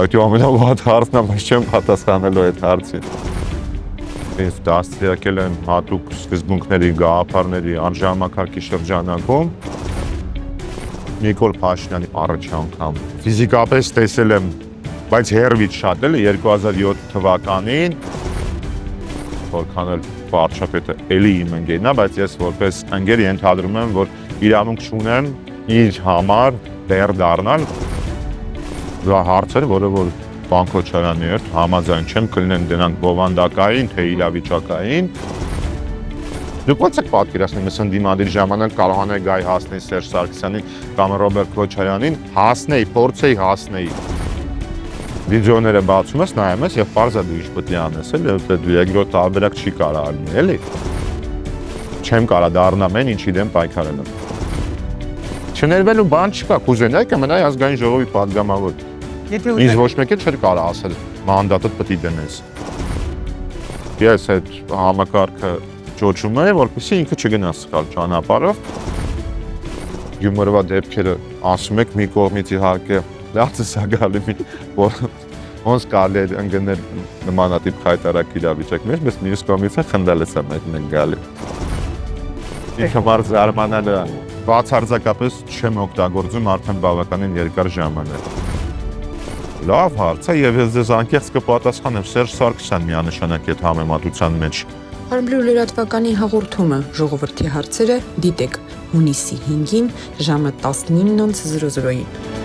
Այդ ամենավատ հարցն է, բայց չեմ պատասխանելու այդ հարցին։ Ինձ դաստիարակել են հատուկ սկզբունքների, գաղափարների անժամակարգի շրջանակում Նիկոլ Փաշինյանի առաջ անգամ ֆիզիկապես տեսել եմ, բայց հեռվից շատ էլի 2007 թվականին, որքան էլ վարչապետը էլի իմ ընկերն է, բայց ես որպես ընկեր ենթադրում եմ, որ իրավունք չունեմ իր համար դեր դառնալ։ Դա հարցեր, որը որ Բանկոչարյանի հետ համաձայն չեմ, կլինեն դրանք բովանդակային, թե իրավիճակային։ Դուք ո՞նց եք պատկերացնում, ես ընդդիմադիր ժամանակ կարողանայի գայ հասնել Սերժ Սարգսյանին կամ Ռոբերտ Քոչարյանին, հասնեի, փորձեի հասնեի։ Վիդեոները բացում ես, նայում ես եւ պարզ է դու ինչ պետք է անես, էլի, դու երկրորդ տարբերակ չի կարող լինել, էլի։ Չեմ կարող դառնամ այն, ինչի դեմ պայքարել եմ։ Չներվելու բան չկա, կուզենայի կմնայի ազգային ժողովի պատգամավոր։ Ինձ ոչ մեկ էլ չէր կարող ասել, մանդատդ պետք է դնես։ Ես այդ համակարգը ճոճում եմ, որպեսզի ինքը չգնա սխալ ճանապարհով։ Գյումրվա դեպքերը ասում եք մի կողմից իհարկե լավ է գալի, որ ոնց կարելի է ընկնել նմանատիպ խայտարակ իրավիճակներ, բայց մյուս կողմից խնդալես է մեկն գալի։ Ինքը մարդ զարմանալու է, բացարձակապես չեմ օգտագործում արդեն բավականին երկար ժամանակ։ Լավ հարց է եւ ես ձեզ անկեղծ կպատասխանեմ Սերժ Սարգսյան միանշանակ այդ համեմատության մեջ։ Արմբլու լրատվականի հաղորդումը ժողովրդի հարցերը դիտեք հունիսի 5-ին ժամը 19:00-ին։